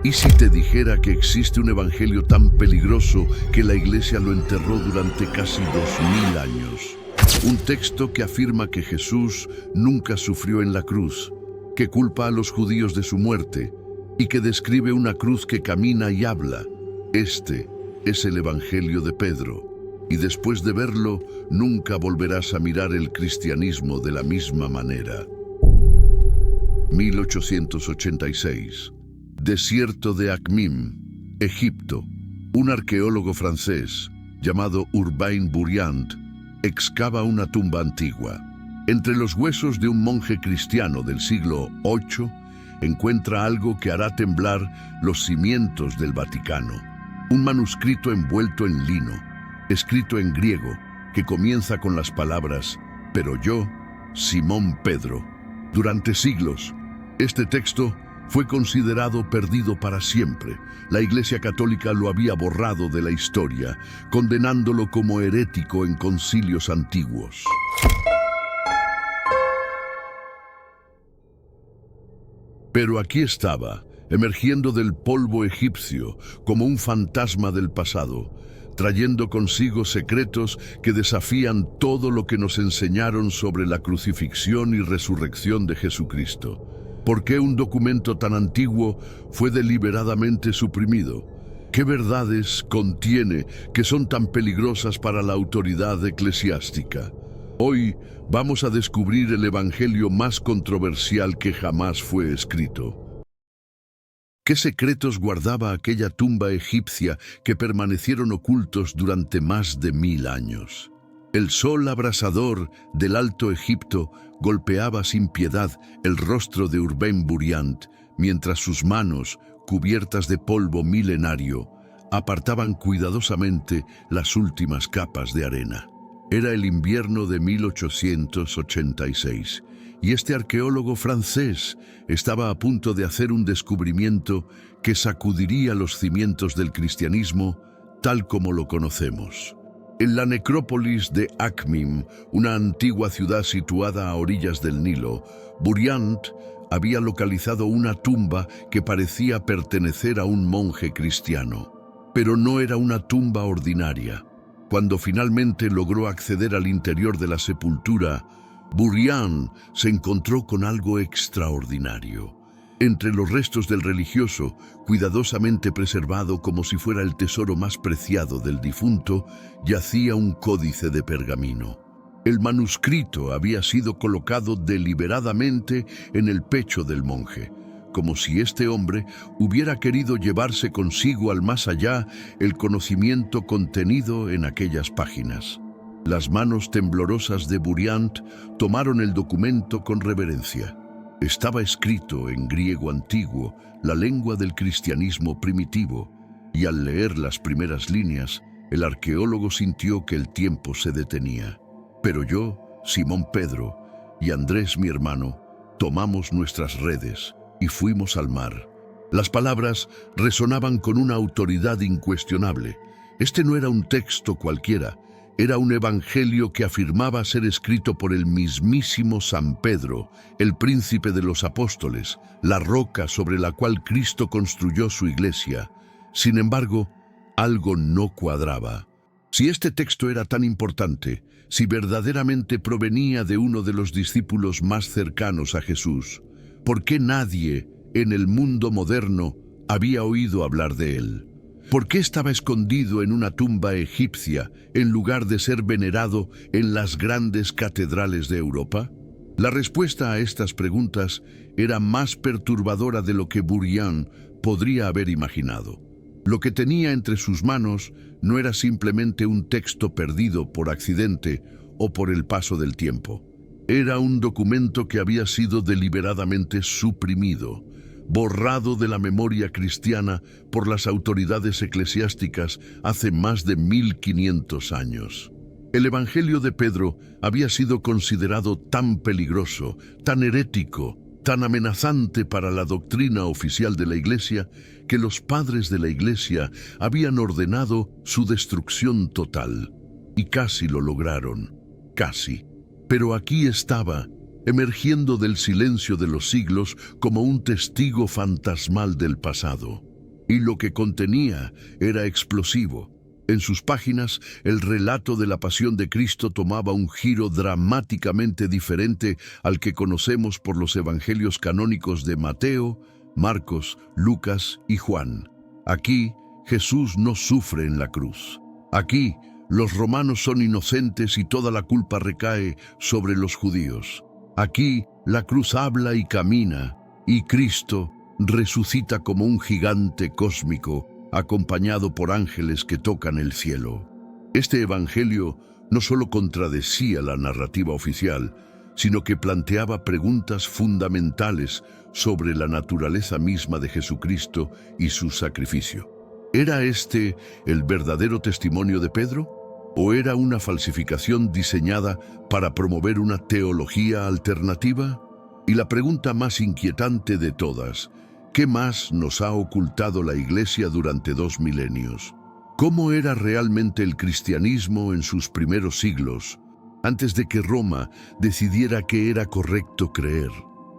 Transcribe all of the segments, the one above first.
¿Y si te dijera que existe un evangelio tan peligroso que la Iglesia lo enterró durante casi 2000 años? Un texto que afirma que Jesús nunca sufrió en la cruz, que culpa a los judíos de su muerte y que describe una cruz que camina y habla. Este es el Evangelio de Pedro, y después de verlo, nunca volverás a mirar el cristianismo de la misma manera. 1886. Desierto de Akhmim, Egipto. Un arqueólogo francés, llamado Urbain Bourriant, excava una tumba antigua. Entre los huesos de un monje cristiano del siglo VIII, encuentra algo que hará temblar los cimientos del Vaticano. Un manuscrito envuelto en lino, escrito en griego, que comienza con las palabras: «Pero yo, Simón Pedro». Durante siglos, este texto fue considerado perdido para siempre. La Iglesia Católica lo había borrado de la historia, condenándolo como herético en concilios antiguos. Pero aquí estaba, emergiendo del polvo egipcio como un fantasma del pasado, trayendo consigo secretos que desafían todo lo que nos enseñaron sobre la crucifixión y resurrección de Jesucristo. ¿Por qué un documento tan antiguo fue deliberadamente suprimido? ¿Qué verdades contiene que son tan peligrosas para la autoridad eclesiástica? Hoy vamos a descubrir el evangelio más controversial que jamás fue escrito. ¿Qué secretos guardaba aquella tumba egipcia que permanecieron ocultos durante más de 1000 años? El sol abrasador del Alto Egipto golpeaba sin piedad el rostro de Urbain Bourriant, mientras sus manos, cubiertas de polvo milenario, apartaban cuidadosamente las últimas capas de arena. Era el invierno de 1886, y este arqueólogo francés estaba a punto de hacer un descubrimiento que sacudiría los cimientos del cristianismo tal como lo conocemos. En la necrópolis de Akhmim, una antigua ciudad situada a orillas del Nilo, Bourriant había localizado una tumba que parecía pertenecer a un monje cristiano. Pero no era una tumba ordinaria. Cuando finalmente logró acceder al interior de la sepultura, Bourriant se encontró con algo extraordinario. Entre los restos del religioso, cuidadosamente preservado como si fuera el tesoro más preciado del difunto, yacía un códice de pergamino. El manuscrito había sido colocado deliberadamente en el pecho del monje, como si este hombre hubiera querido llevarse consigo al más allá el conocimiento contenido en aquellas páginas. Las manos temblorosas de Bourriant tomaron el documento con reverencia. Estaba escrito en griego antiguo, la lengua del cristianismo primitivo, y al leer las primeras líneas, el arqueólogo sintió que el tiempo se detenía. Pero yo, Simón Pedro, y Andrés mi hermano, tomamos nuestras redes y fuimos al mar. Las palabras resonaban con una autoridad incuestionable. Este no era un texto cualquiera, era un evangelio que afirmaba ser escrito por el mismísimo San Pedro, el príncipe de los apóstoles, la roca sobre la cual Cristo construyó su iglesia. Sin embargo, algo no cuadraba. Si este texto era tan importante, si verdaderamente provenía de uno de los discípulos más cercanos a Jesús, ¿por qué nadie en el mundo moderno había oído hablar de él? ¿Por qué estaba escondido en una tumba egipcia en lugar de ser venerado en las grandes catedrales de Europa? La respuesta a estas preguntas era más perturbadora de lo que Bourriant podría haber imaginado. Lo que tenía entre sus manos no era simplemente un texto perdido por accidente o por el paso del tiempo. Era un documento que había sido deliberadamente suprimido, borrado de la memoria cristiana por las autoridades eclesiásticas hace más de 1500 años. El Evangelio de Pedro había sido considerado tan peligroso, tan herético, tan amenazante para la doctrina oficial de la Iglesia, que los padres de la Iglesia habían ordenado su destrucción total. Y casi lo lograron, casi. Pero aquí estaba, emergiendo del silencio de los siglos como un testigo fantasmal del pasado. y lo que contenía era explosivo. En sus páginas, el relato de la pasión de Cristo tomaba un giro dramáticamente diferente al que conocemos por los evangelios canónicos de Mateo, Marcos, Lucas y Juan. Aquí, Jesús no sufre en la cruz. Aquí, los romanos son inocentes y toda la culpa recae sobre los judíos. Aquí, la cruz habla y camina, y Cristo resucita como un gigante cósmico, acompañado por ángeles que tocan el cielo. Este evangelio no solo contradecía la narrativa oficial, sino que planteaba preguntas fundamentales sobre la naturaleza misma de Jesucristo y su sacrificio. ¿Era este el verdadero testimonio de Pedro? ¿O era una falsificación diseñada para promover una teología alternativa? Y la pregunta más inquietante de todas: ¿qué más nos ha ocultado la Iglesia durante 2 milenios? ¿Cómo era realmente el cristianismo en sus primeros siglos, antes de que Roma decidiera que era correcto creer?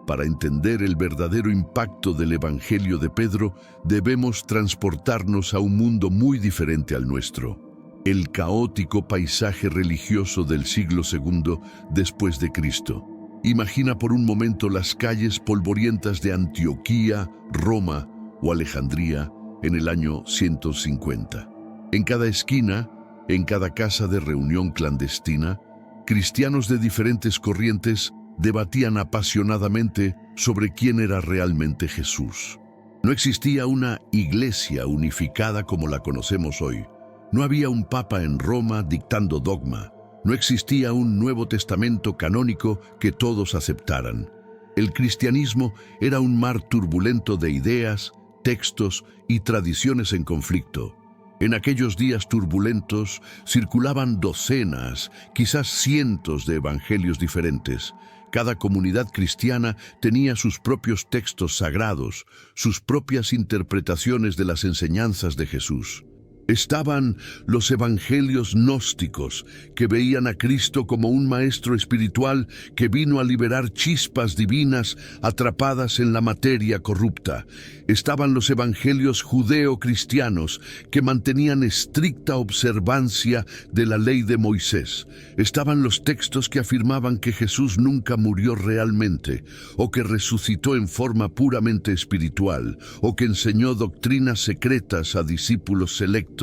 Para entender el verdadero impacto del Evangelio de Pedro, debemos transportarnos a un mundo muy diferente al nuestro: el caótico paisaje religioso del siglo II después de Cristo. Imagina por un momento las calles polvorientas de Antioquía, Roma o Alejandría en el año 150. En cada esquina, en cada casa de reunión clandestina, cristianos de diferentes corrientes debatían apasionadamente sobre quién era realmente Jesús. No existía una iglesia unificada como la conocemos hoy. No había un papa en Roma dictando dogma. No existía un Nuevo Testamento canónico que todos aceptaran. El cristianismo era un mar turbulento de ideas, textos y tradiciones en conflicto. En aquellos días turbulentos circulaban docenas, quizás cientos de evangelios diferentes. Cada comunidad cristiana tenía sus propios textos sagrados, sus propias interpretaciones de las enseñanzas de Jesús. Estaban los evangelios gnósticos, que veían a Cristo como un maestro espiritual que vino a liberar chispas divinas atrapadas en la materia corrupta. Estaban los evangelios judeo-cristianos, que mantenían estricta observancia de la ley de Moisés. Estaban los textos que afirmaban que Jesús nunca murió realmente, o que resucitó en forma puramente espiritual, o que enseñó doctrinas secretas a discípulos selectos.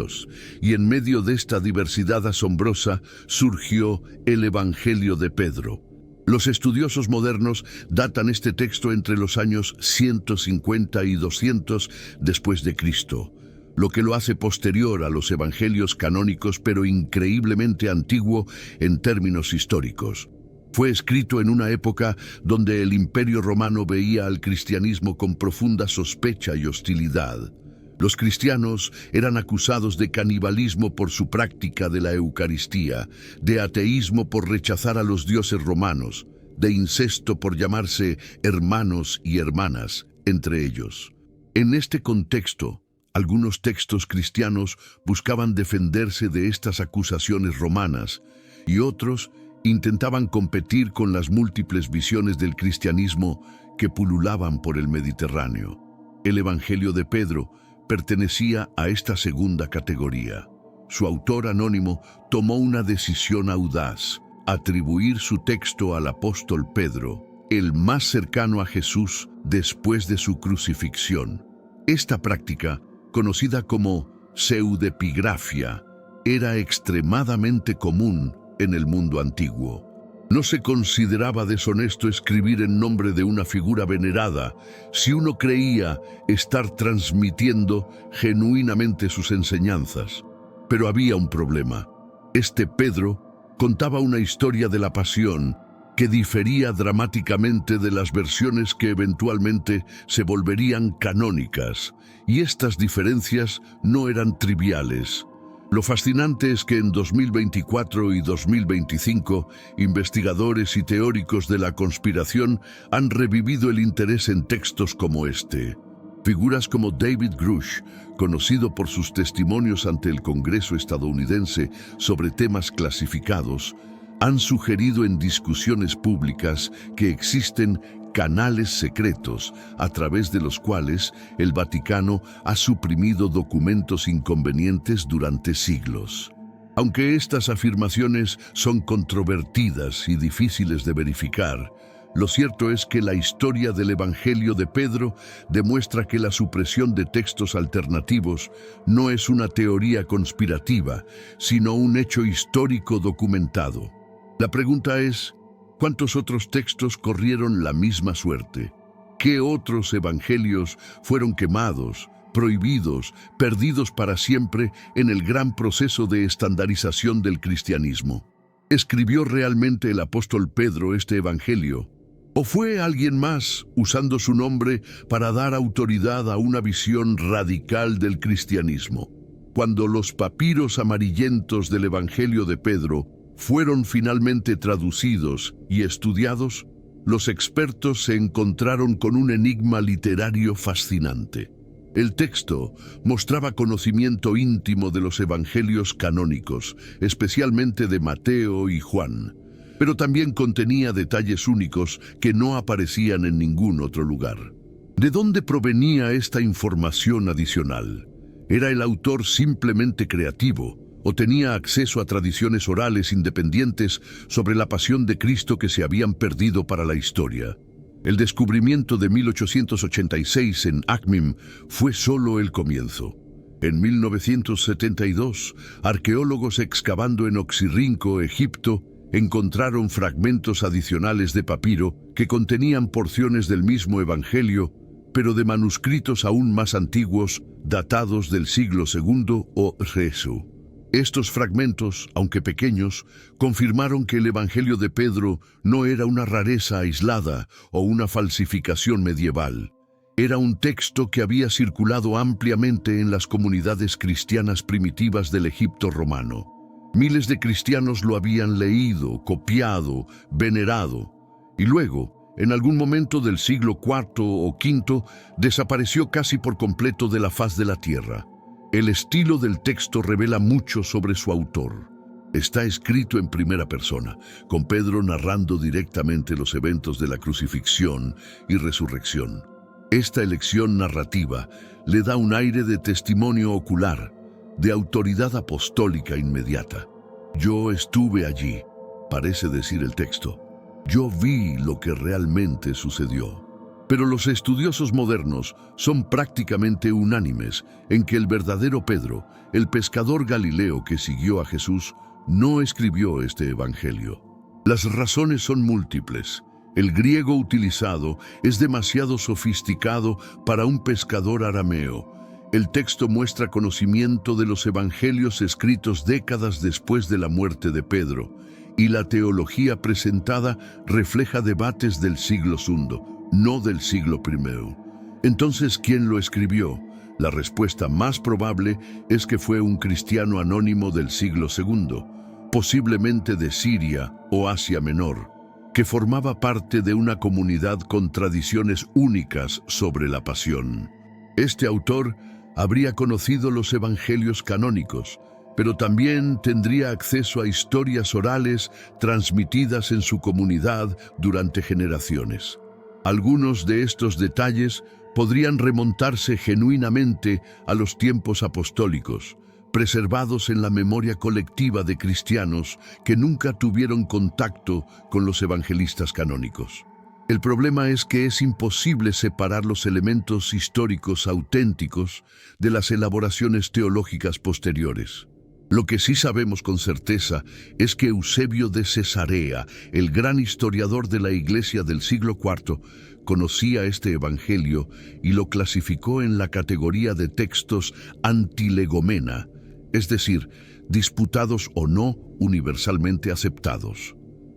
Y en medio de esta diversidad asombrosa surgió el Evangelio de Pedro. Los estudiosos modernos datan este texto entre los años 150 y 200 después de Cristo, lo que lo hace posterior a los evangelios canónicos, pero increíblemente antiguo en términos históricos. Fue escrito en una época donde el Imperio Romano veía al cristianismo con profunda sospecha y hostilidad. Los cristianos eran acusados de canibalismo por su práctica de la Eucaristía, de ateísmo por rechazar a los dioses romanos, de incesto por llamarse hermanos y hermanas entre ellos. En este contexto, algunos textos cristianos buscaban defenderse de estas acusaciones romanas, y otros intentaban competir con las múltiples visiones del cristianismo que pululaban por el Mediterráneo. El Evangelio de Pedro pertenecía a esta segunda categoría. Su autor anónimo tomó una decisión audaz: atribuir su texto al apóstol Pedro, el más cercano a Jesús después de su crucifixión. Esta práctica, conocida como pseudepigrafia, era extremadamente común en el mundo antiguo. No se consideraba deshonesto escribir en nombre de una figura venerada si uno creía estar transmitiendo genuinamente sus enseñanzas. Pero había un problema. Este Pedro contaba una historia de la pasión que difería dramáticamente de las versiones que eventualmente se volverían canónicas, y estas diferencias no eran triviales. Lo fascinante es que en 2024 y 2025, investigadores y teóricos de la conspiración han revivido el interés en textos como este. Figuras como David Grush, conocido por sus testimonios ante el Congreso estadounidense sobre temas clasificados, han sugerido en discusiones públicas que existen canales secretos a través de los cuales el Vaticano ha suprimido documentos inconvenientes durante siglos. Aunque estas afirmaciones son controvertidas y difíciles de verificar, lo cierto es que la historia del Evangelio de Pedro demuestra que la supresión de textos alternativos no es una teoría conspirativa, sino un hecho histórico documentado. La pregunta es, ¿cuántos otros textos corrieron la misma suerte? ¿Qué otros evangelios fueron quemados, prohibidos, perdidos para siempre en el gran proceso de estandarización del cristianismo? ¿Escribió realmente el apóstol Pedro este evangelio? ¿O fue alguien más usando su nombre para dar autoridad a una visión radical del cristianismo? Cuando los papiros amarillentos del Evangelio de Pedro fueron finalmente traducidos y estudiados, los expertos se encontraron con un enigma literario fascinante. El texto mostraba conocimiento íntimo de los evangelios canónicos, especialmente de Mateo y Juan, pero también contenía detalles únicos que no aparecían en ningún otro lugar. ¿De dónde provenía esta información adicional? ¿Era el autor simplemente creativo o tenía acceso a tradiciones orales independientes sobre la pasión de Cristo que se habían perdido para la historia? El descubrimiento de 1886 en Akhmim fue solo el comienzo. En 1972, arqueólogos excavando en Oxirrinco, Egipto, encontraron fragmentos adicionales de papiro que contenían porciones del mismo evangelio, pero de manuscritos aún más antiguos, datados del siglo II o Jesús. Estos fragmentos, aunque pequeños, confirmaron que el Evangelio de Pedro no era una rareza aislada o una falsificación medieval. Era un texto que había circulado ampliamente en las comunidades cristianas primitivas del Egipto romano. Miles de cristianos lo habían leído, copiado, venerado, y luego, en algún momento del siglo IV o V, desapareció casi por completo de la faz de la tierra. El estilo del texto revela mucho sobre su autor. Está escrito en primera persona, con Pedro narrando directamente los eventos de la crucifixión y resurrección. Esta elección narrativa le da un aire de testimonio ocular, de autoridad apostólica inmediata. Yo estuve allí, parece decir el texto. Yo vi lo que realmente sucedió. Pero los estudiosos modernos son prácticamente unánimes en que el verdadero Pedro, el pescador galileo que siguió a Jesús, no escribió este evangelio. Las razones son múltiples. El griego utilizado es demasiado sofisticado para un pescador arameo. El texto muestra conocimiento de los evangelios escritos décadas después de la muerte de Pedro, y la teología presentada refleja debates del siglo II, no del siglo I. Entonces, ¿quién lo escribió? La respuesta más probable es que fue un cristiano anónimo del siglo II, posiblemente de Siria o Asia Menor, que formaba parte de una comunidad con tradiciones únicas sobre la pasión. Este autor habría conocido los evangelios canónicos, pero también tendría acceso a historias orales transmitidas en su comunidad durante generaciones. Algunos de estos detalles podrían remontarse genuinamente a los tiempos apostólicos, preservados en la memoria colectiva de cristianos que nunca tuvieron contacto con los evangelistas canónicos. El problema es que es imposible separar los elementos históricos auténticos de las elaboraciones teológicas posteriores. Lo que sí sabemos con certeza es que Eusebio de Cesarea, el gran historiador de la Iglesia del siglo IV, conocía este evangelio y lo clasificó en la categoría de textos antilegomena, es decir, disputados o no universalmente aceptados.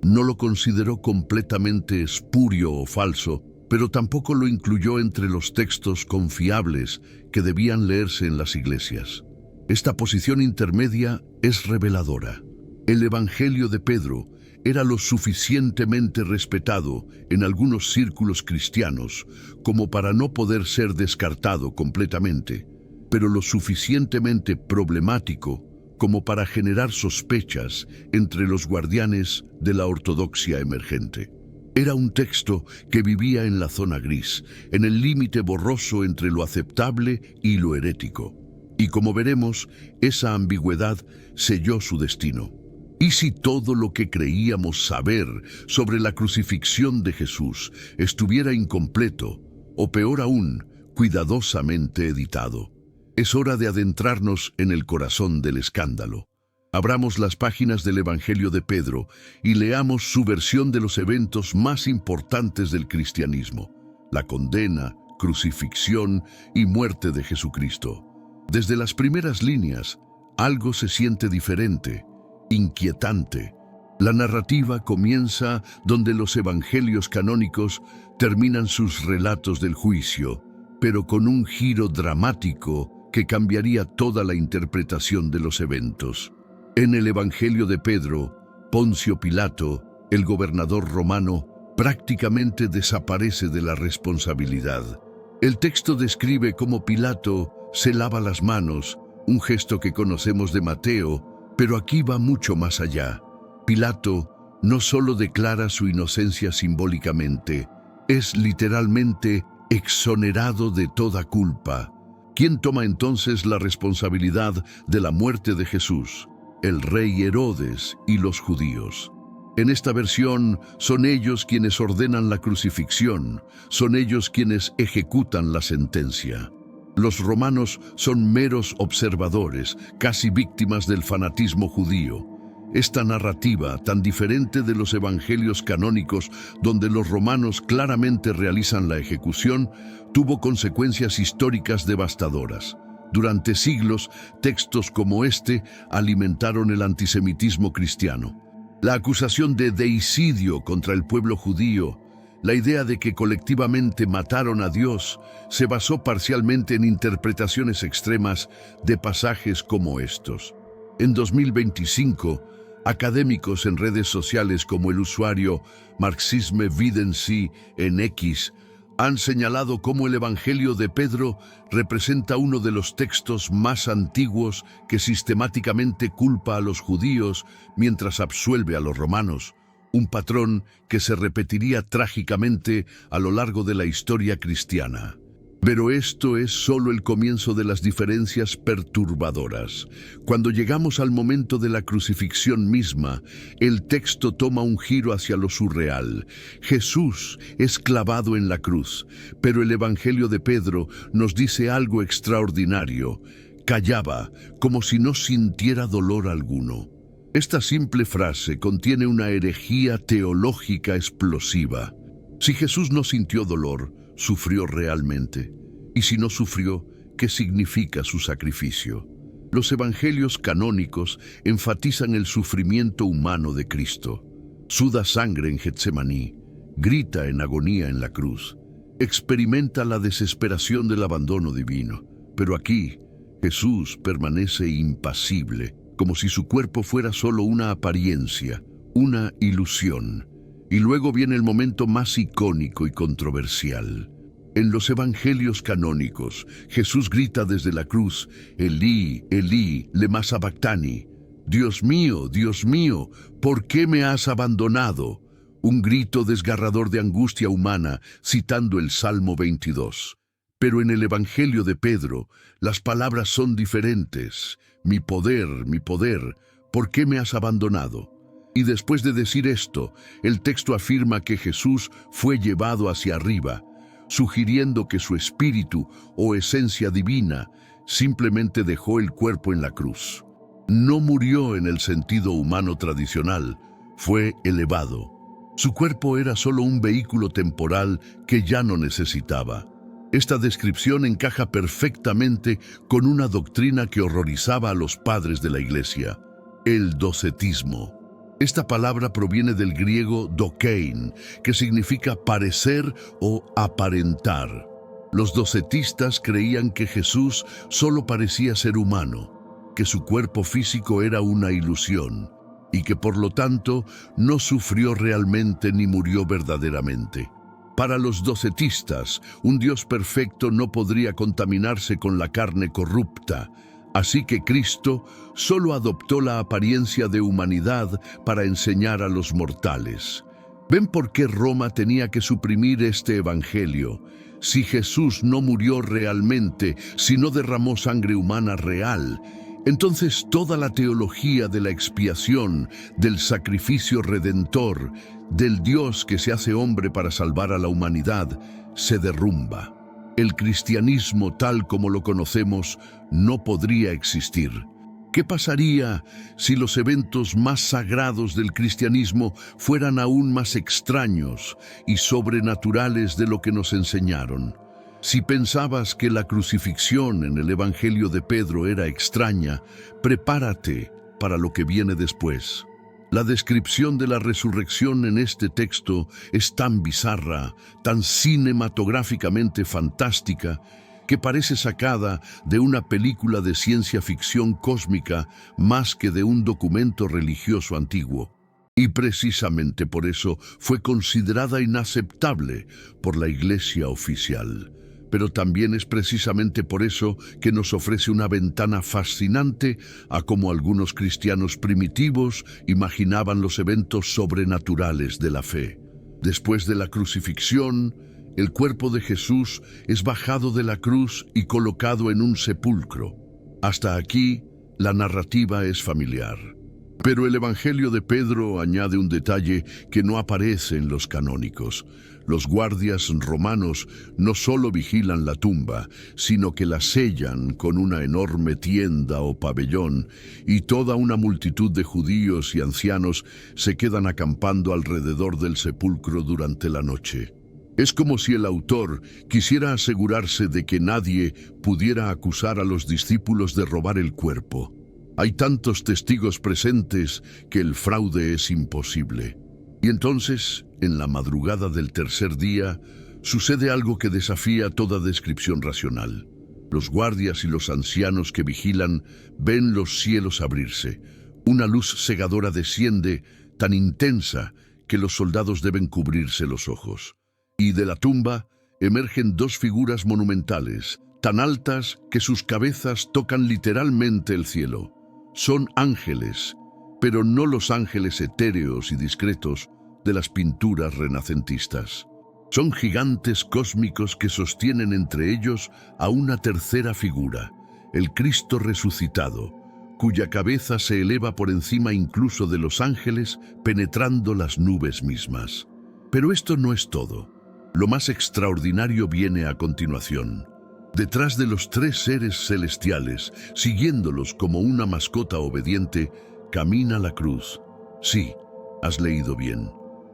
No lo consideró completamente espurio o falso, pero tampoco lo incluyó entre los textos confiables que debían leerse en las iglesias. Esta posición intermedia es reveladora. El Evangelio de Pedro era lo suficientemente respetado en algunos círculos cristianos como para no poder ser descartado completamente, pero lo suficientemente problemático como para generar sospechas entre los guardianes de la ortodoxia emergente. Era un texto que vivía en la zona gris, en el límite borroso entre lo aceptable y lo herético. Y como veremos, esa ambigüedad selló su destino. ¿Y si todo lo que creíamos saber sobre la crucifixión de Jesús estuviera incompleto, o peor aún, cuidadosamente editado? Es hora de adentrarnos en el corazón del escándalo. Abramos las páginas del Evangelio de Pedro y leamos su versión de los eventos más importantes del cristianismo: la condena, crucifixión y muerte de Jesucristo. Desde las primeras líneas, algo se siente diferente, inquietante. La narrativa comienza donde los evangelios canónicos terminan sus relatos del juicio, pero con un giro dramático que cambiaría toda la interpretación de los eventos. En el Evangelio de Pedro, Poncio Pilato, el gobernador romano, prácticamente desaparece de la responsabilidad. El texto describe cómo Pilato se lava las manos, un gesto que conocemos de Mateo, pero aquí va mucho más allá. Pilato no solo declara su inocencia simbólicamente, es literalmente exonerado de toda culpa. ¿Quién toma entonces la responsabilidad de la muerte de Jesús? El rey Herodes y los judíos. En esta versión son ellos quienes ordenan la crucifixión, son ellos quienes ejecutan la sentencia. Los romanos son meros observadores, casi víctimas del fanatismo judío. Esta narrativa, tan diferente de los evangelios canónicos, donde los romanos claramente realizan la ejecución, tuvo consecuencias históricas devastadoras. Durante siglos, textos como este alimentaron el antisemitismo cristiano. La acusación de deicidio contra el pueblo judío, la idea de que colectivamente mataron a Dios, se basó parcialmente en interpretaciones extremas de pasajes como estos. En 2025, académicos en redes sociales como el usuario Marxisme Vidency en X han señalado cómo el Evangelio de Pedro representa uno de los textos más antiguos que sistemáticamente culpa a los judíos mientras absuelve a los romanos, un patrón que se repetiría trágicamente a lo largo de la historia cristiana. Pero esto es solo el comienzo de las diferencias perturbadoras. Cuando llegamos al momento de la crucifixión misma, el texto toma un giro hacia lo surreal. Jesús es clavado en la cruz, pero el Evangelio de Pedro nos dice algo extraordinario. Callaba, como si no sintiera dolor alguno. Esta simple frase contiene una herejía teológica explosiva. Si Jesús no sintió dolor, ¿sufrió realmente? Y si no sufrió, ¿qué significa su sacrificio? Los evangelios canónicos enfatizan el sufrimiento humano de Cristo. Suda sangre en Getsemaní, grita en agonía en la cruz, experimenta la desesperación del abandono divino. Pero aquí, Jesús permanece impasible, como si su cuerpo fuera solo una apariencia, una ilusión. Y luego viene el momento más icónico y controversial. En los evangelios canónicos, Jesús grita desde la cruz: Elí, Elí, lema sabactani. Dios mío, ¿por qué me has abandonado? Un grito desgarrador de angustia humana, citando el Salmo 22. Pero en el Evangelio de Pedro, las palabras son diferentes. Mi poder, ¿por qué me has abandonado? Y después de decir esto, el texto afirma que Jesús fue llevado hacia arriba, sugiriendo que su espíritu o esencia divina simplemente dejó el cuerpo en la cruz. No murió en el sentido humano tradicional, fue elevado. Su cuerpo era solo un vehículo temporal que ya no necesitaba. Esta descripción encaja perfectamente con una doctrina que horrorizaba a los padres de la Iglesia: el docetismo. Esta palabra proviene del griego dokein, que significa parecer o aparentar. Los docetistas creían que Jesús solo parecía ser humano, que su cuerpo físico era una ilusión, y que por lo tanto no sufrió realmente ni murió verdaderamente. Para los docetistas, un Dios perfecto no podría contaminarse con la carne corrupta, así que Cristo solo adoptó la apariencia de humanidad para enseñar a los mortales. ¿Ven por qué Roma tenía que suprimir este evangelio? Si Jesús no murió realmente, si no derramó sangre humana real, entonces toda la teología de la expiación, del sacrificio redentor, del Dios que se hace hombre para salvar a la humanidad, se derrumba. El cristianismo tal como lo conocemos no podría existir. ¿Qué pasaría si los eventos más sagrados del cristianismo fueran aún más extraños y sobrenaturales de lo que nos enseñaron? Si pensabas que la crucifixión en el Evangelio de Pedro era extraña, prepárate para lo que viene después. La descripción de la resurrección en este texto es tan bizarra, tan cinematográficamente fantástica, que parece sacada de una película de ciencia ficción cósmica más que de un documento religioso antiguo. Y precisamente por eso fue considerada inaceptable por la Iglesia oficial. Pero también es precisamente por eso que nos ofrece una ventana fascinante a cómo algunos cristianos primitivos imaginaban los eventos sobrenaturales de la fe. Después de la crucifixión, el cuerpo de Jesús es bajado de la cruz y colocado en un sepulcro. Hasta aquí, la narrativa es familiar. Pero el Evangelio de Pedro añade un detalle que no aparece en los canónicos. Los guardias romanos no solo vigilan la tumba, sino que la sellan con una enorme tienda o pabellón, y toda una multitud de judíos y ancianos se quedan acampando alrededor del sepulcro durante la noche. Es como si el autor quisiera asegurarse de que nadie pudiera acusar a los discípulos de robar el cuerpo. Hay tantos testigos presentes que el fraude es imposible. Y entonces, en la madrugada del tercer día, sucede algo que desafía toda descripción racional. Los guardias y los ancianos que vigilan ven los cielos abrirse. Una luz cegadora desciende, tan intensa que los soldados deben cubrirse los ojos. Y de la tumba emergen dos figuras monumentales, tan altas que sus cabezas tocan literalmente el cielo. Son ángeles, pero no los ángeles etéreos y discretos de las pinturas renacentistas. Son gigantes cósmicos que sostienen entre ellos a una tercera figura, el Cristo resucitado, cuya cabeza se eleva por encima incluso de los ángeles, penetrando las nubes mismas. Pero esto no es todo. Lo más extraordinario viene a continuación. Detrás de los tres seres celestiales, siguiéndolos como una mascota obediente, camina la cruz. Sí, has leído bien.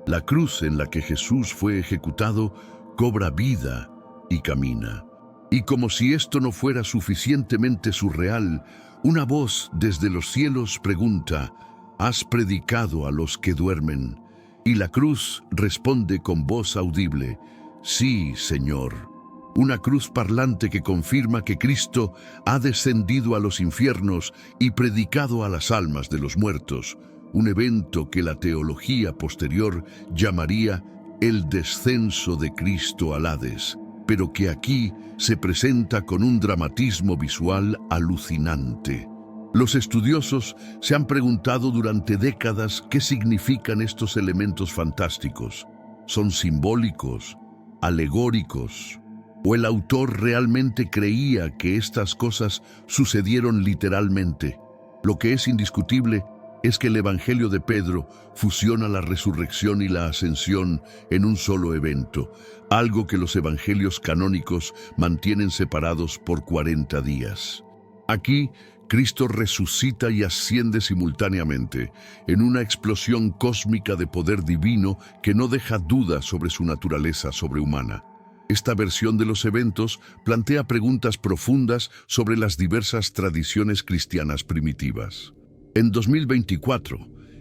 La cruz en la que Jesús fue ejecutado cobra vida y camina. Y como si esto no fuera suficientemente surreal, una voz desde los cielos pregunta: «¿Has predicado a los que duermen?». Y la cruz responde con voz audible: «Sí, Señor». Una cruz parlante que confirma que Cristo ha descendido a los infiernos y predicado a las almas de los muertos, un evento que la teología posterior llamaría el descenso de Cristo al Hades, pero que aquí se presenta con un dramatismo visual alucinante. Los estudiosos se han preguntado durante décadas qué significan estos elementos fantásticos. ¿Son simbólicos, alegóricos? ¿O el autor realmente creía que estas cosas sucedieron literalmente? Lo que es indiscutible es que el Evangelio de Pedro fusiona la resurrección y la ascensión en un solo evento, algo que los evangelios canónicos mantienen separados por 40 días. Aquí, Cristo resucita y asciende simultáneamente, en una explosión cósmica de poder divino que no deja duda sobre su naturaleza sobrehumana. Esta versión de los eventos plantea preguntas profundas sobre las diversas tradiciones cristianas primitivas. En 2024,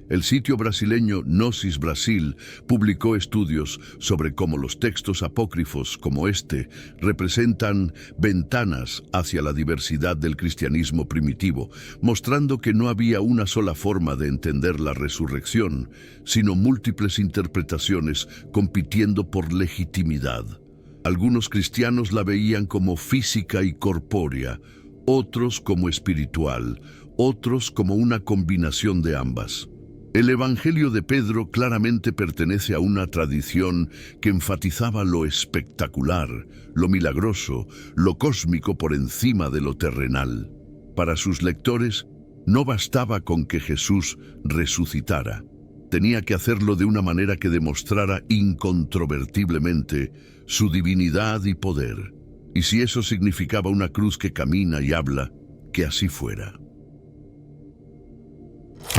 el sitio brasileño Gnosis Brasil publicó estudios sobre cómo los textos apócrifos como este representan ventanas hacia la diversidad del cristianismo primitivo, mostrando que no había una sola forma de entender la resurrección, sino múltiples interpretaciones compitiendo por legitimidad. Algunos cristianos la veían como física y corpórea, otros como espiritual, otros como una combinación de ambas. El Evangelio de Pedro claramente pertenece a una tradición que enfatizaba lo espectacular, lo milagroso, lo cósmico por encima de lo terrenal. Para sus lectores, no bastaba con que Jesús resucitara. Tenía que hacerlo de una manera que demostrara incontrovertiblemente su divinidad y poder. Y si eso significaba una cruz que camina y habla, que así fuera.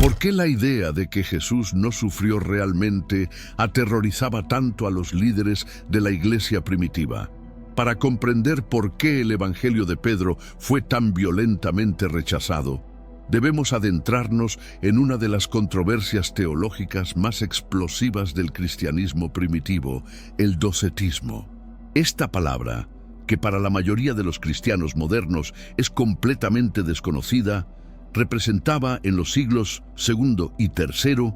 ¿Por qué la idea de que Jesús no sufrió realmente aterrorizaba tanto a los líderes de la iglesia primitiva? Para comprender por qué el Evangelio de Pedro fue tan violentamente rechazado, debemos adentrarnos en una de las controversias teológicas más explosivas del cristianismo primitivo, el docetismo. Esta palabra, que para la mayoría de los cristianos modernos es completamente desconocida, representaba en los siglos II y III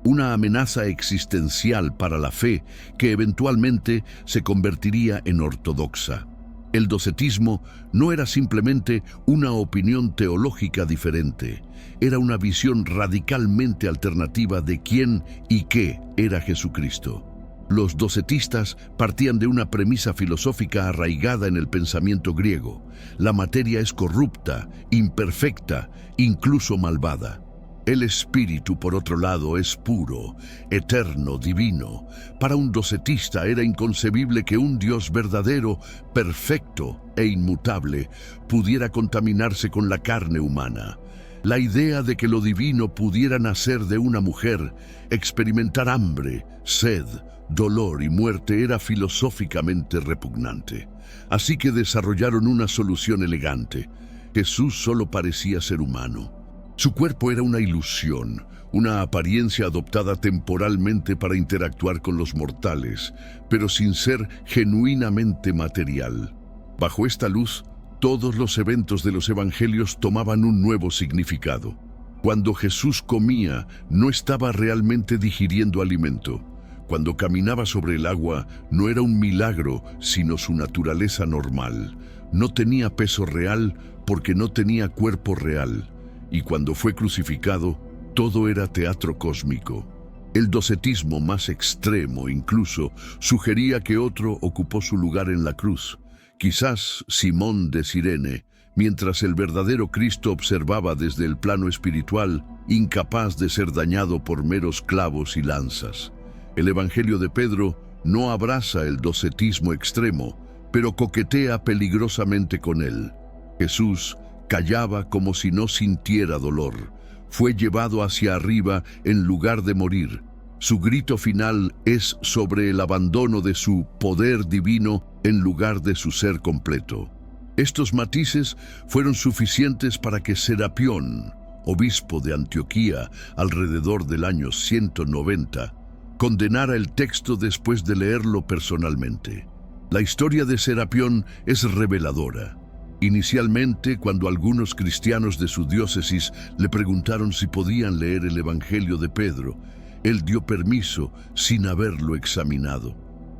una amenaza existencial para la fe que eventualmente se convertiría en ortodoxa. El docetismo no era simplemente una opinión teológica diferente, era una visión radicalmente alternativa de quién y qué era Jesucristo. Los docetistas partían de una premisa filosófica arraigada en el pensamiento griego. La materia es corrupta, imperfecta, incluso malvada. El espíritu, por otro lado, es puro, eterno, divino. Para un docetista era inconcebible que un Dios verdadero, perfecto e inmutable pudiera contaminarse con la carne humana. La idea de que lo divino pudiera nacer de una mujer, experimentar hambre, sed, dolor y muerte era filosóficamente repugnante. Así que desarrollaron una solución elegante. Jesús solo parecía ser humano. Su cuerpo era una ilusión, una apariencia adoptada temporalmente para interactuar con los mortales, pero sin ser genuinamente material. Bajo esta luz, todos los eventos de los evangelios tomaban un nuevo significado. Cuando Jesús comía, no estaba realmente digiriendo alimento. Cuando caminaba sobre el agua, no era un milagro, sino su naturaleza normal. No tenía peso real porque no tenía cuerpo real. Y cuando fue crucificado, todo era teatro cósmico. El docetismo más extremo incluso sugería que otro ocupó su lugar en la cruz. Quizás Simón de Cirene, mientras el verdadero Cristo observaba desde el plano espiritual, incapaz de ser dañado por meros clavos y lanzas. El Evangelio de Pedro no abraza el docetismo extremo, pero coquetea peligrosamente con él. Jesús callaba como si no sintiera dolor. Fue llevado hacia arriba en lugar de morir. Su grito final es sobre el abandono de su poder divino en lugar de su ser completo. Estos matices fueron suficientes para que Serapión, obispo de Antioquía alrededor del año 190, condenara el texto después de leerlo personalmente. La historia de Serapión es reveladora. Inicialmente, cuando algunos cristianos de su diócesis le preguntaron si podían leer el Evangelio de Pedro, él dio permiso sin haberlo examinado.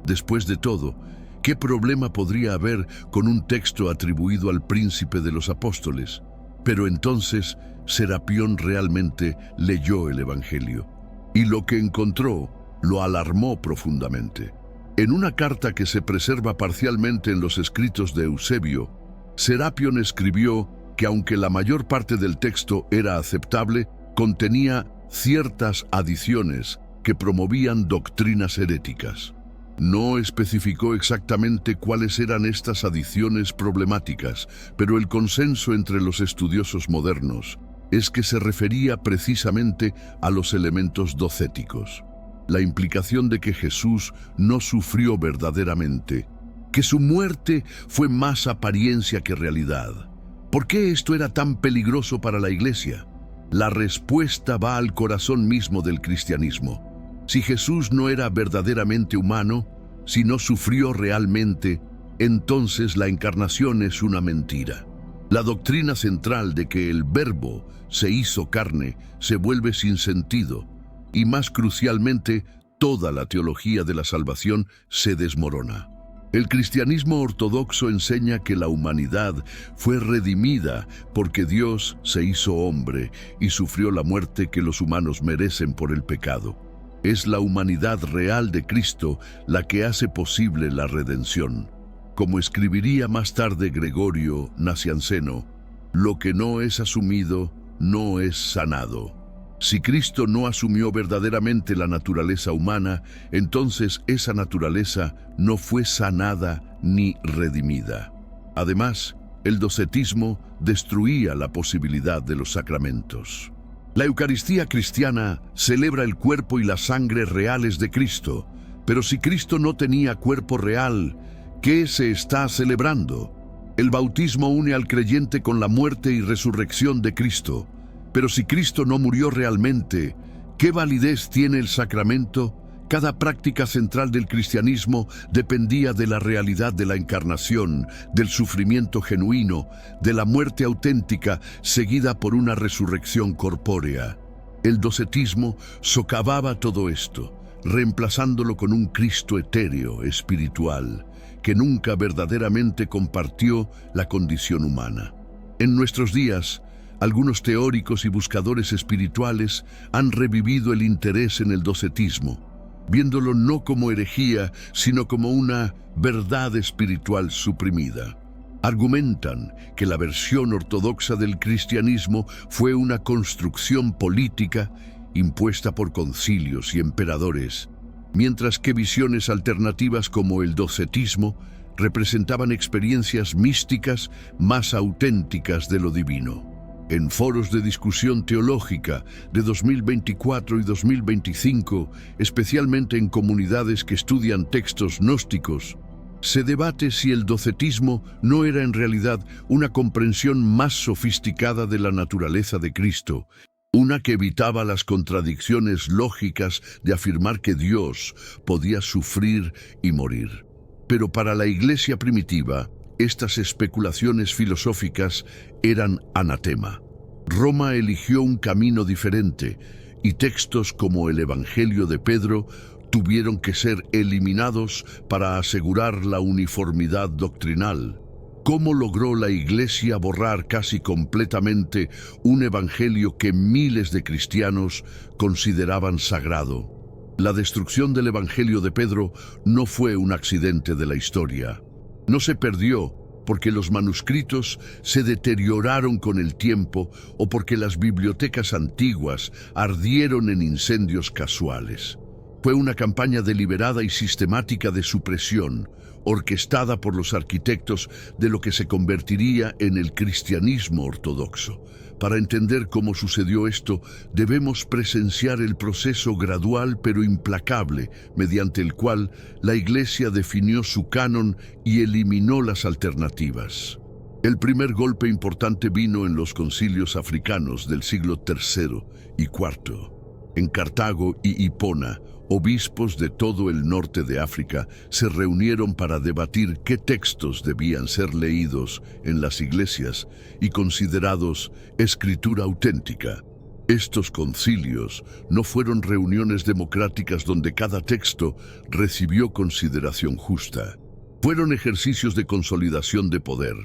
Después de todo, ¿qué problema podría haber con un texto atribuido al príncipe de los apóstoles? Pero entonces, Serapión realmente leyó el Evangelio, y lo que encontró lo alarmó profundamente. En una carta que se preserva parcialmente en los escritos de Eusebio, Serapión escribió que aunque la mayor parte del texto era aceptable, contenía ciertas adiciones que promovían doctrinas heréticas. No especificó exactamente cuáles eran estas adiciones problemáticas, pero el consenso entre los estudiosos modernos es que se refería precisamente a los elementos docéticos. La implicación de que Jesús no sufrió verdaderamente, que su muerte fue más apariencia que realidad. ¿Por qué esto era tan peligroso para la Iglesia? La respuesta va al corazón mismo del cristianismo. Si Jesús no era verdaderamente humano, si no sufrió realmente, entonces la encarnación es una mentira. La doctrina central de que el Verbo se hizo carne se vuelve sin sentido, y más crucialmente, toda la teología de la salvación se desmorona. El cristianismo ortodoxo enseña que la humanidad fue redimida porque Dios se hizo hombre y sufrió la muerte que los humanos merecen por el pecado. Es la humanidad real de Cristo la que hace posible la redención. Como escribiría más tarde Gregorio Nacianceno, lo que no es asumido no es sanado. Si Cristo no asumió verdaderamente la naturaleza humana, entonces esa naturaleza no fue sanada ni redimida. Además, el docetismo destruía la posibilidad de los sacramentos. La Eucaristía cristiana celebra el cuerpo y la sangre reales de Cristo, pero si Cristo no tenía cuerpo real, ¿qué se está celebrando? El bautismo une al creyente con la muerte y resurrección de Cristo. Pero si Cristo no murió realmente, ¿qué validez tiene el sacramento? Cada práctica central del cristianismo dependía de la realidad de la encarnación, del sufrimiento genuino, de la muerte auténtica seguida por una resurrección corpórea. El docetismo socavaba todo esto, reemplazándolo con un Cristo etéreo, espiritual, que nunca verdaderamente compartió la condición humana. En nuestros días, algunos teóricos y buscadores espirituales han revivido el interés en el docetismo, viéndolo no como herejía, sino como una verdad espiritual suprimida. Argumentan que la versión ortodoxa del cristianismo fue una construcción política impuesta por concilios y emperadores, mientras que visiones alternativas como el docetismo representaban experiencias místicas más auténticas de lo divino. En foros de discusión teológica de 2024 y 2025, especialmente en comunidades que estudian textos gnósticos, se debate si el docetismo no era en realidad una comprensión más sofisticada de la naturaleza de Cristo, una que evitaba las contradicciones lógicas de afirmar que Dios podía sufrir y morir. Pero para la Iglesia primitiva, estas especulaciones filosóficas eran anatema. Roma eligió un camino diferente y textos como el Evangelio de Pedro tuvieron que ser eliminados para asegurar la uniformidad doctrinal. ¿Cómo logró la Iglesia borrar casi completamente un evangelio que miles de cristianos consideraban sagrado? La destrucción del Evangelio de Pedro no fue un accidente de la historia. No se perdió porque los manuscritos se deterioraron con el tiempo o porque las bibliotecas antiguas ardieron en incendios casuales. Fue una campaña deliberada y sistemática de supresión, orquestada por los arquitectos de lo que se convertiría en el cristianismo ortodoxo. Para entender cómo sucedió esto, debemos presenciar el proceso gradual pero implacable mediante el cual la Iglesia definió su canon y eliminó las alternativas. El primer golpe importante vino en los concilios africanos del siglo III y IV. En Cartago y Hipona, obispos de todo el norte de África se reunieron para debatir qué textos debían ser leídos en las iglesias y considerados escritura auténtica. Estos concilios no fueron reuniones democráticas donde cada texto recibió consideración justa. Fueron ejercicios de consolidación de poder,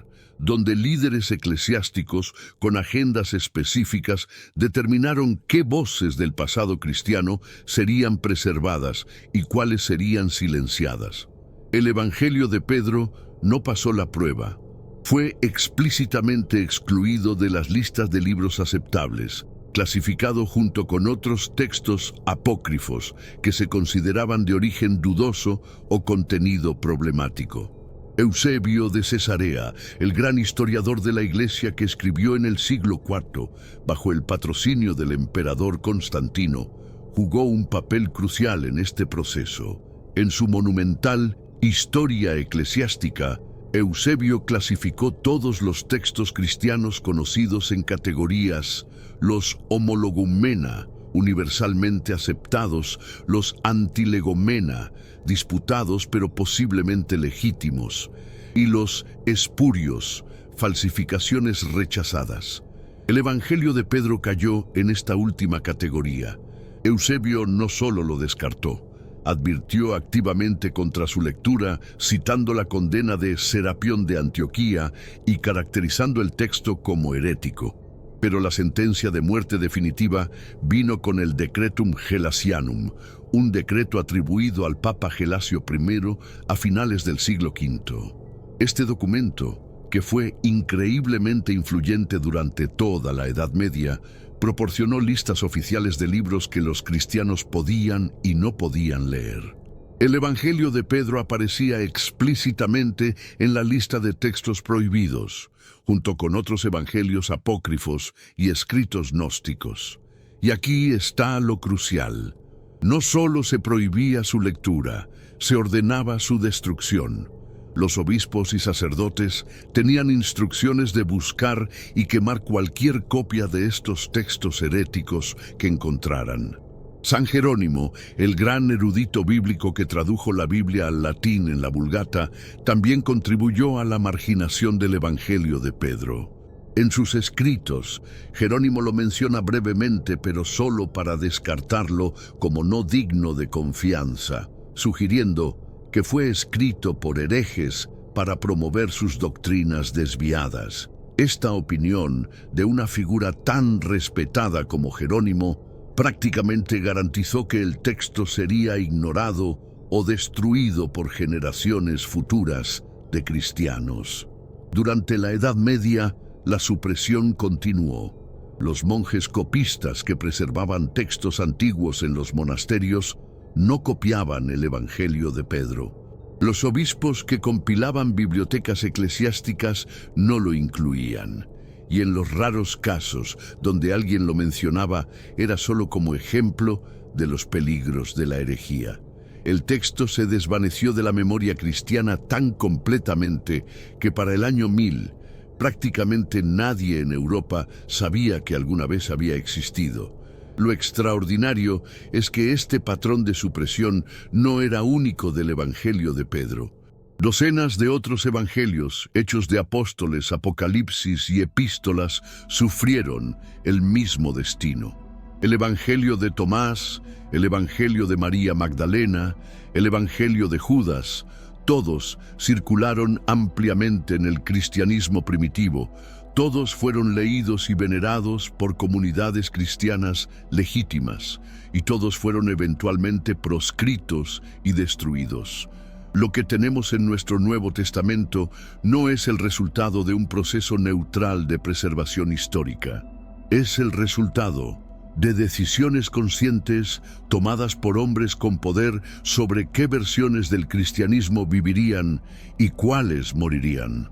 donde líderes eclesiásticos con agendas específicas determinaron qué voces del pasado cristiano serían preservadas y cuáles serían silenciadas. El Evangelio de Pedro no pasó la prueba. Fue explícitamente excluido de las listas de libros aceptables, clasificado junto con otros textos apócrifos que se consideraban de origen dudoso o contenido problemático. Eusebio de Cesarea, el gran historiador de la Iglesia que escribió en el siglo IV, bajo el patrocinio del emperador Constantino, jugó un papel crucial en este proceso. En su monumental Historia Eclesiástica, Eusebio clasificó todos los textos cristianos conocidos en categorías: los homologumena, universalmente aceptados; los antilegomena, disputados pero posiblemente legítimos; y los espurios, falsificaciones rechazadas. El Evangelio de Pedro cayó en esta última categoría. Eusebio no solo lo descartó, advirtió activamente contra su lectura, citando la condena de Serapión de Antioquía y caracterizando el texto como herético. Pero la sentencia de muerte definitiva vino con el Decretum Gelasianum, un decreto atribuido al Papa Gelasio I a finales del siglo V. Este documento, que fue increíblemente influyente durante toda la Edad Media, proporcionó listas oficiales de libros que los cristianos podían y no podían leer. El Evangelio de Pedro aparecía explícitamente en la lista de textos prohibidos, junto con otros evangelios apócrifos y escritos gnósticos. Y aquí está lo crucial. No solo se prohibía su lectura, se ordenaba su destrucción. Los obispos y sacerdotes tenían instrucciones de buscar y quemar cualquier copia de estos textos heréticos que encontraran. San Jerónimo, el gran erudito bíblico que tradujo la Biblia al latín en la Vulgata, también contribuyó a la marginación del Evangelio de Pedro. En sus escritos, Jerónimo lo menciona brevemente, pero solo para descartarlo como no digno de confianza, sugiriendo que fue escrito por herejes para promover sus doctrinas desviadas. Esta opinión de una figura tan respetada como Jerónimo prácticamente garantizó que el texto sería ignorado o destruido por generaciones futuras de cristianos. Durante la Edad Media, la supresión continuó. Los monjes copistas que preservaban textos antiguos en los monasterios no copiaban el Evangelio de Pedro. Los obispos que compilaban bibliotecas eclesiásticas no lo incluían. Y en los raros casos donde alguien lo mencionaba, era solo como ejemplo de los peligros de la herejía. El texto se desvaneció de la memoria cristiana tan completamente que para el año 1000, prácticamente nadie en Europa sabía que alguna vez había existido. Lo extraordinario es que este patrón de supresión no era único del Evangelio de Pedro. Docenas de otros evangelios, Hechos de Apóstoles, Apocalipsis y Epístolas sufrieron el mismo destino. El Evangelio de Tomás, el Evangelio de María Magdalena, el Evangelio de Judas, todos circularon ampliamente en el cristianismo primitivo. Todos fueron leídos y venerados por comunidades cristianas legítimas, y todos fueron eventualmente proscritos y destruidos. Lo que tenemos en nuestro Nuevo Testamento no es el resultado de un proceso neutral de preservación histórica. Es el resultado de decisiones conscientes tomadas por hombres con poder sobre qué versiones del cristianismo vivirían y cuáles morirían.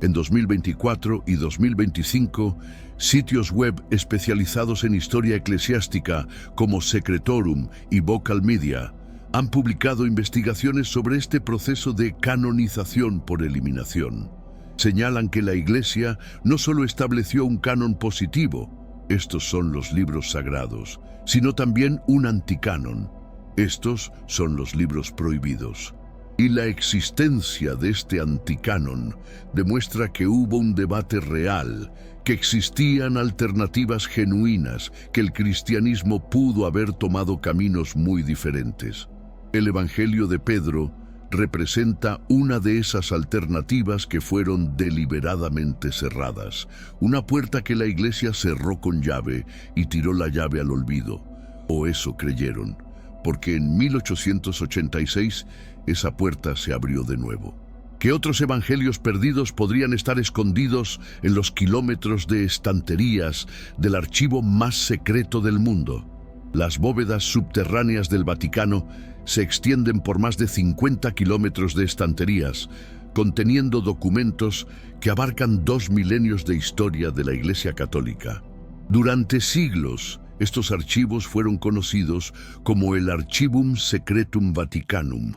En 2024 y 2025, sitios web especializados en historia eclesiástica como Secretorum y Vocal Media han publicado investigaciones sobre este proceso de canonización por eliminación. Señalan que la Iglesia no solo estableció un canon positivo, estos son los libros sagrados, sino también un anticanon, estos son los libros prohibidos. Y la existencia de este anticanon demuestra que hubo un debate real, que existían alternativas genuinas, que el cristianismo pudo haber tomado caminos muy diferentes. El Evangelio de Pedro representa una de esas alternativas que fueron deliberadamente cerradas, una puerta que la Iglesia cerró con llave y tiró la llave al olvido, o eso creyeron, porque en 1886 esa puerta se abrió de nuevo. ¿Qué otros evangelios perdidos podrían estar escondidos en los kilómetros de estanterías del archivo más secreto del mundo? Las bóvedas subterráneas del Vaticano se extienden por más de 50 kilómetros de estanterías, conteniendo documentos que abarcan 2 milenios de historia de la Iglesia Católica. Durante siglos, estos archivos fueron conocidos como el Archivum Secretum Vaticanum,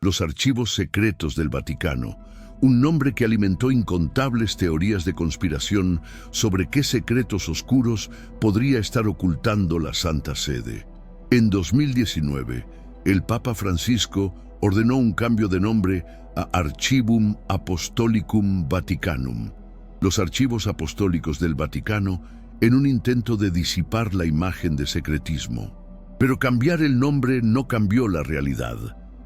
los archivos secretos del Vaticano, un nombre que alimentó incontables teorías de conspiración sobre qué secretos oscuros podría estar ocultando la Santa Sede. En 2019, el Papa Francisco ordenó un cambio de nombre a Archivum Apostolicum Vaticanum, los archivos apostólicos del Vaticano, en un intento de disipar la imagen de secretismo. Pero cambiar el nombre no cambió la realidad.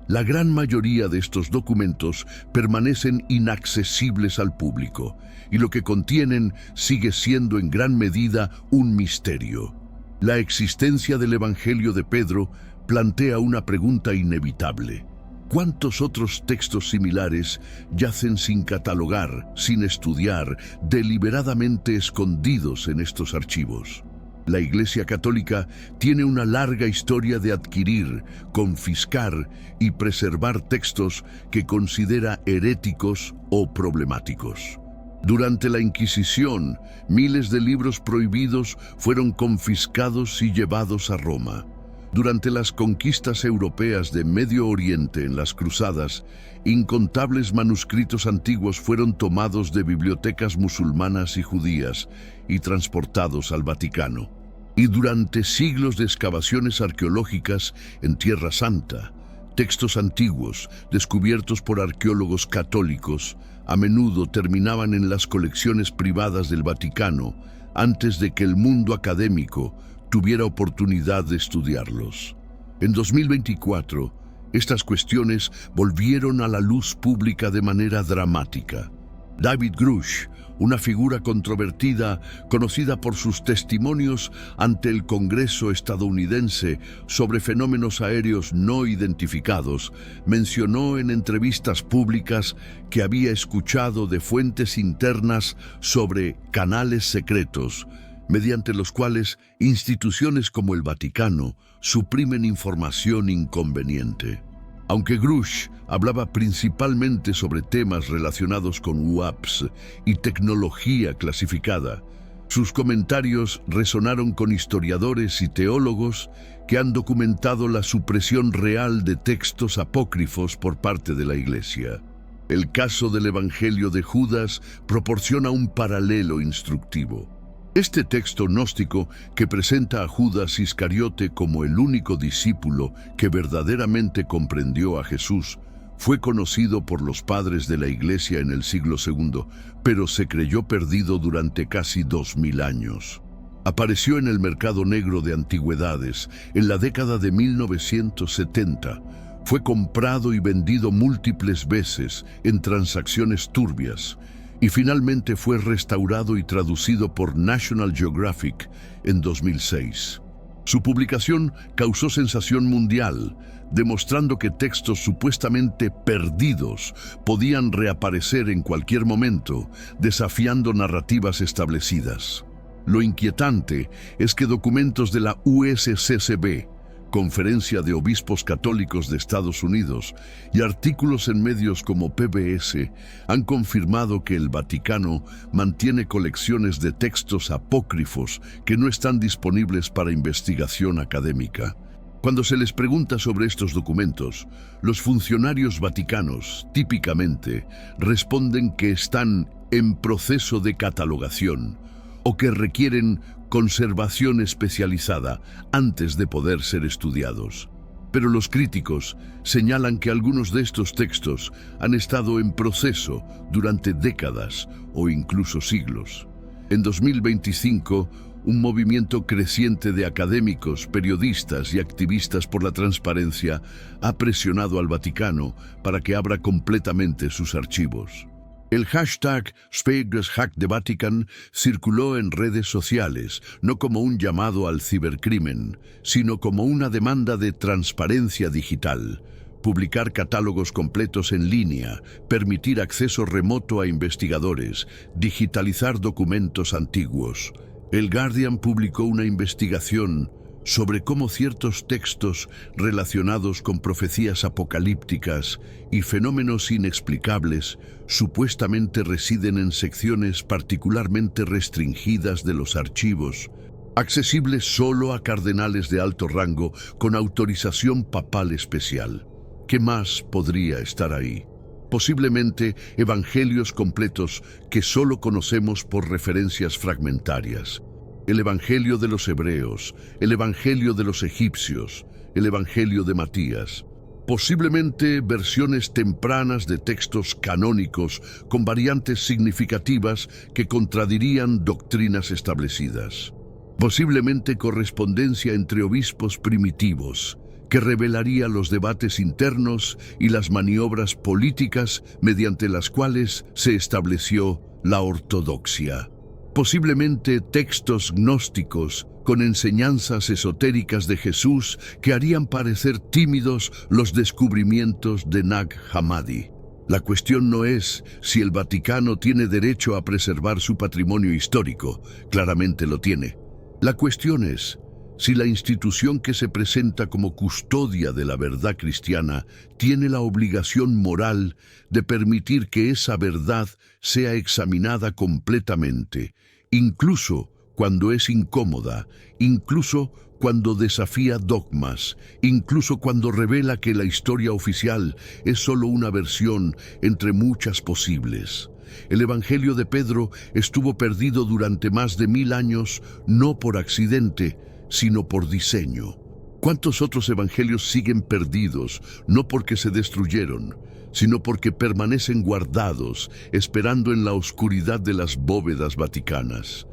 La gran mayoría de estos documentos permanecen inaccesibles al público, y lo que contienen sigue siendo en gran medida un misterio. La existencia del Evangelio de Pedro plantea una pregunta inevitable. ¿Cuántos otros textos similares yacen sin catalogar, sin estudiar, deliberadamente escondidos en estos archivos? La Iglesia Católica tiene una larga historia de adquirir, confiscar y preservar textos que considera heréticos o problemáticos. Durante la Inquisición, miles de libros prohibidos fueron confiscados y llevados a Roma. Durante las conquistas europeas de Medio Oriente en las Cruzadas, incontables manuscritos antiguos fueron tomados de bibliotecas musulmanas y judías y transportados al Vaticano. Y durante siglos de excavaciones arqueológicas en Tierra Santa, textos antiguos, descubiertos por arqueólogos católicos, a menudo terminaban en las colecciones privadas del Vaticano antes de que el mundo académico tuviera oportunidad de estudiarlos. En 2024, estas cuestiones volvieron a la luz pública de manera dramática. David Grush, una figura controvertida conocida por sus testimonios ante el Congreso estadounidense sobre fenómenos aéreos no identificados, mencionó en entrevistas públicas que había escuchado de fuentes internas sobre canales secretos, mediante los cuales instituciones como el Vaticano suprimen información inconveniente. Aunque Grush hablaba principalmente sobre temas relacionados con UAPs y tecnología clasificada, sus comentarios resonaron con historiadores y teólogos que han documentado la supresión real de textos apócrifos por parte de la Iglesia. El caso del Evangelio de Judas proporciona un paralelo instructivo. Este texto gnóstico que presenta a Judas Iscariote como el único discípulo que verdaderamente comprendió a Jesús fue conocido por los padres de la Iglesia en el siglo II, pero se creyó perdido durante casi 2000 años. Apareció en el mercado negro de antigüedades en la década de 1970. Fue comprado y vendido múltiples veces en transacciones turbias, y finalmente fue restaurado y traducido por National Geographic en 2006. Su publicación causó sensación mundial, demostrando que textos supuestamente perdidos podían reaparecer en cualquier momento, desafiando narrativas establecidas. Lo inquietante es que documentos de la USCCB, Conferencia de Obispos Católicos de Estados Unidos, y artículos en medios como PBS han confirmado que el Vaticano mantiene colecciones de textos apócrifos que no están disponibles para investigación académica. Cuando se les pregunta sobre estos documentos, los funcionarios vaticanos típicamente responden que están en proceso de catalogación o que requieren conservación especializada antes de poder ser estudiados. Pero los críticos señalan que algunos de estos textos han estado en proceso durante décadas o incluso siglos. En 2025, un movimiento creciente de académicos, periodistas y activistas por la transparencia ha presionado al Vaticano para que abra completamente sus archivos. El hashtag #SpeakersHackTheVatican circuló en redes sociales, no como un llamado al cibercrimen, sino como una demanda de transparencia digital. Publicar catálogos completos en línea, permitir acceso remoto a investigadores, digitalizar documentos antiguos. El Guardian publicó una investigación sobre cómo ciertos textos relacionados con profecías apocalípticas y fenómenos inexplicables supuestamente residen en secciones particularmente restringidas de los archivos, accesibles solo a cardenales de alto rango con autorización papal especial. ¿Qué más podría estar ahí? Posiblemente evangelios completos que solo conocemos por referencias fragmentarias. El Evangelio de los Hebreos, el Evangelio de los Egipcios, el Evangelio de Matías. Posiblemente versiones tempranas de textos canónicos con variantes significativas que contradirían doctrinas establecidas. Posiblemente correspondencia entre obispos primitivos, que revelaría los debates internos y las maniobras políticas mediante las cuales se estableció la ortodoxia. Posiblemente textos gnósticos con enseñanzas esotéricas de Jesús que harían parecer tímidos los descubrimientos de Nag Hammadi. La cuestión no es si el Vaticano tiene derecho a preservar su patrimonio histórico, claramente lo tiene. La cuestión es si la institución que se presenta como custodia de la verdad cristiana tiene la obligación moral de permitir que esa verdad sea examinada completamente, incluso cuando es incómoda, incluso cuando desafía dogmas, incluso cuando revela que la historia oficial es solo una versión entre muchas posibles. El Evangelio de Pedro estuvo perdido durante más de 1000 años, no por accidente, sino por diseño. ¿Cuántos otros evangelios siguen perdidos, no porque se destruyeron, sino porque permanecen guardados, esperando en la oscuridad de las bóvedas vaticanas?